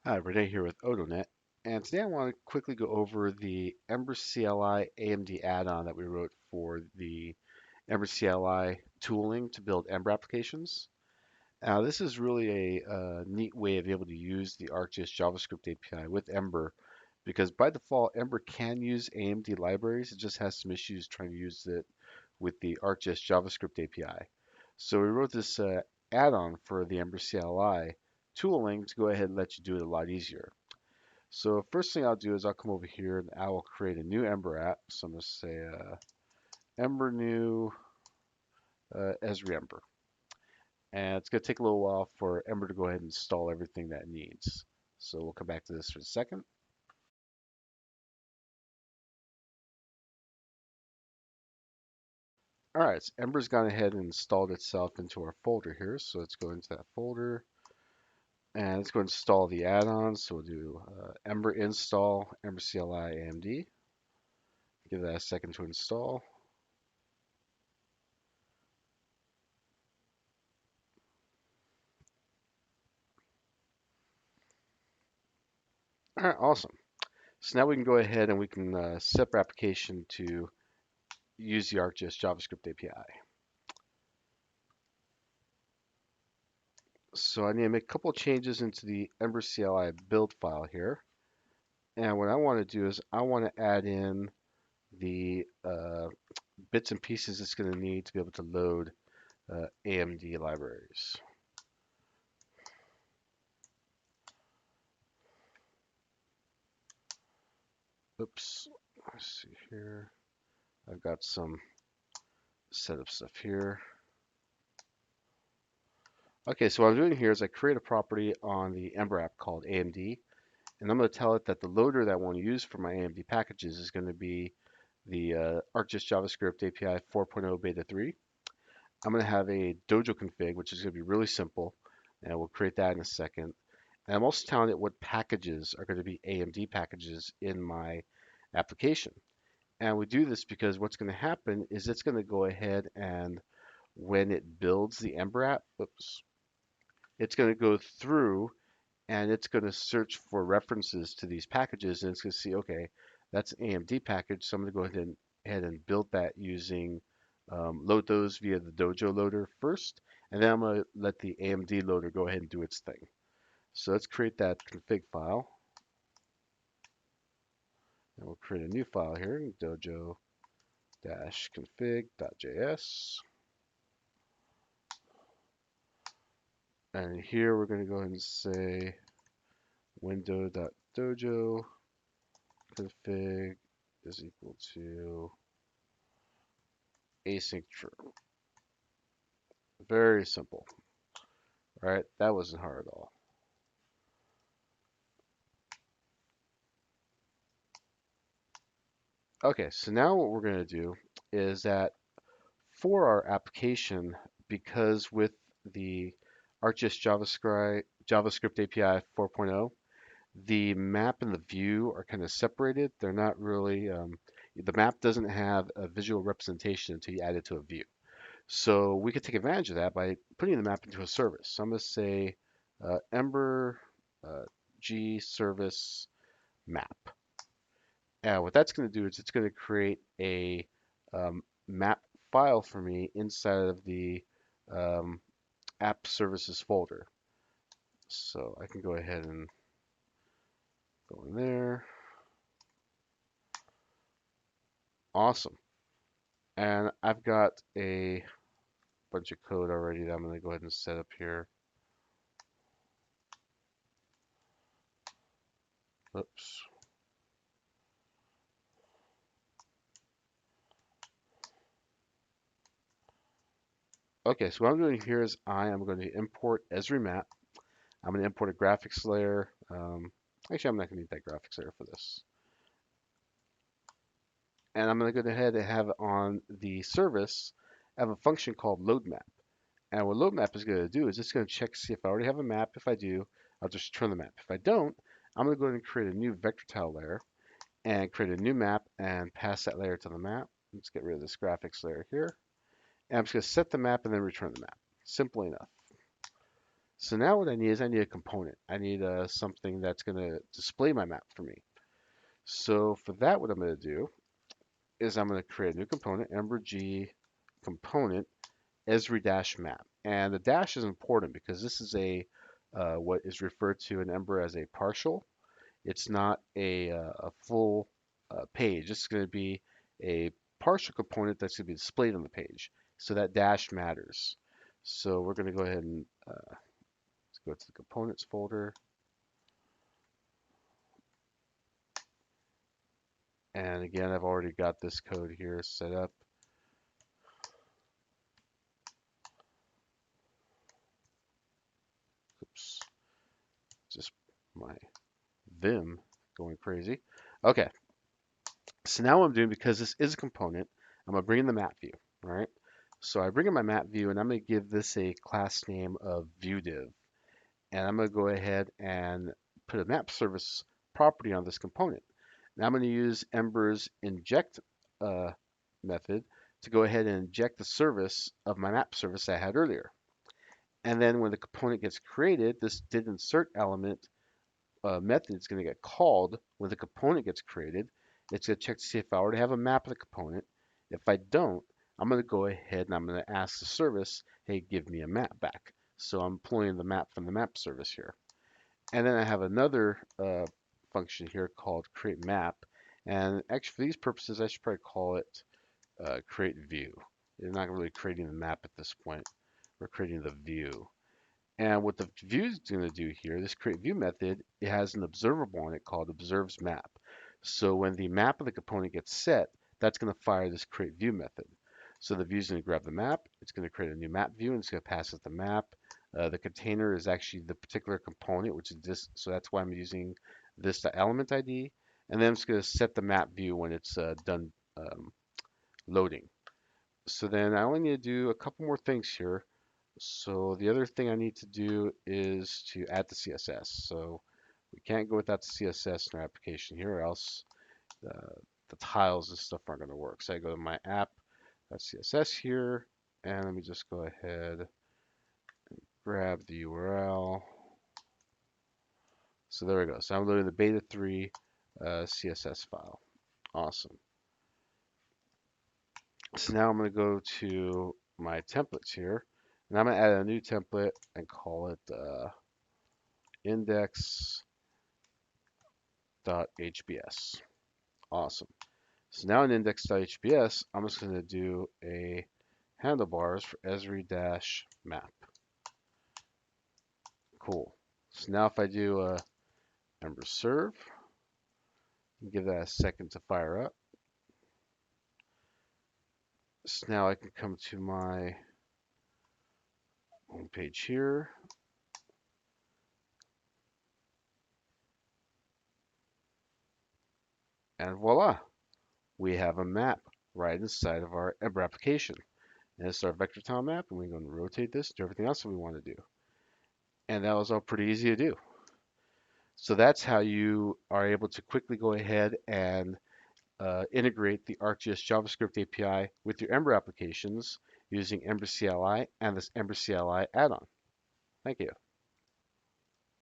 Hi, Renee here with AutoNet, and today I want to quickly go over the ember-cli AMD add-on that we wrote for the ember-cli tooling to build Ember applications. Now, this is really a neat way of being able to use the ArcGIS JavaScript API with Ember, because by default, Ember can use AMD libraries. It just has some issues trying to use it with the ArcGIS JavaScript API. So we wrote this add-on for the ember-cli tooling to go ahead and let you do it a lot easier. So first thing I'll do is I'll come over here and I will create a new Ember app. So I'm going to say Ember new Esri Ember. And it's going to take a little while for Ember to go ahead and install everything that it needs. So we'll come back to this for a second. All right, so Ember's gone ahead and installed itself into our folder here. So let's go into that folder and let's go install the add-ons. So we'll do Ember install ember-cli AMD. Give that a second to install. All right, awesome. So now we can go ahead and we can set our application to use the ArcGIS JavaScript API. So I need to make a couple of changes into the ember-cli build file here. And what I want to do is I want to add in the bits and pieces it's going to need to be able to load AMD libraries. Oops, let's see here. I've got some setup stuff here. Okay, so what I'm doing here is I create a property on the Ember app called AMD, and I'm going to tell it that the loader that I want to use for my AMD packages is going to be the ArcGIS JavaScript API 4.0 Beta 3. I'm going to have a Dojo config, which is going to be really simple, and we'll create that in a second. And I'm also telling it what packages are going to be AMD packages in my application. And we do this because what's going to happen is it's going to go ahead and when it builds the Ember app, oops, it's going to go through and it's going to search for references to these packages and it's going to see, okay, that's an AMD package, so I'm going to go ahead and build that using, load those via the Dojo loader first, and then I'm going to let the AMD loader go ahead and do its thing. So let's create that config file, and we'll create a new file here, dojo-config.js, and here we're going to go ahead and say window.dojo config is equal to async true. Very simple, right? That wasn't hard at all. Okay, so now what we're going to do is that for our application, because with the ArcGIS JavaScript API 4.0, the map and the view are kind of separated. They're not really, the map doesn't have a visual representation until you add it to a view. So we could take advantage of that by putting the map into a service. So I'm going to say Ember G service map. And what that's going to do is it's going to create a map file for me inside of the um, app services folder. So I can go ahead and go in there. Awesome. And I've got a bunch of code already that I'm going to go ahead and set up here. Oops. Okay, so what I'm doing here is I am going to import Esri map. I'm going to import a graphics layer. Actually, I'm not going to need that graphics layer for this. And I'm going to go ahead and have on the service, I have a function called load map. And what load map is going to do is it's going to check to see if I already have a map. If I do, I'll just return the map. If I don't, I'm going to go ahead and create a new vector tile layer and create a new map and pass that layer to the map. Let's get rid of this graphics layer here. And I'm just going to set the map and then return the map. Simple enough. So now what I need is I need a component. I need something that's going to display my map for me. So for that, what I'm going to do is I'm going to create a new component, ember-g component esri-map. And the dash is important because this is a what is referred to in Ember as a partial. It's not a full page. It's going to be a partial component that's going to be displayed on the page. So that dash matters. So we're going to go ahead and let's go to the components folder. And again, I've already got this code here set up. Oops, just my Vim going crazy. Okay, so now what I'm doing, because this is a component, I'm going to bring in the map view, all right? So I bring in my map view, and I'm going to give this a class name of viewDiv. And I'm going to go ahead and put a map service property on this component. Now I'm going to use Ember's inject method to go ahead and inject the service of my map service I had earlier. And then when the component gets created, this did insert element method is going to get called when the component gets created. It's going to check to see if I already have a map of the component. If I don't, I'm going to go ahead and I'm going to ask the service, hey, give me a map back. So I'm pulling the map from the map service here. And then I have another function here called create map. And actually for these purposes, I should probably call it create view. You're not really creating the map at this point. We're creating the view. And what the view is going to do here, this create view method, it has an observable on it called observes map. So when the map of the component gets set, that's going to fire this create view method. So the view is going to grab the map, it's going to create a new map view, and it's going to pass it the map. The container is actually the particular component, which is this. So that's why I'm using this element ID. And then I'm just going to set the map view when it's done loading. So then I only need to do a couple more things here. So the other thing I need to do is to add the CSS. So we can't go without the CSS in our application here, or else the tiles and stuff aren't going to work. So I go to my app.css here, and let me just go ahead and grab the URL. So there we go. So I'm loading the beta 3 CSS file. Awesome. So now I'm going to go to my templates here, and I'm going to add a new template and call it index.hbs. Awesome. So now in index.hbs, I'm just going to do a handlebars for esri-map. Cool. So now if I do a ember serve, give that a second to fire up. So now I can come to my home page here. And voila, we have a map right inside of our Ember application. And it's our vector tile map, and we're going to rotate this, do everything else that we want to do. And that was all pretty easy to do. So that's how you are able to quickly go ahead and integrate the ArcGIS JavaScript API with your Ember applications using Ember CLI and this Ember CLI add-on. Thank you.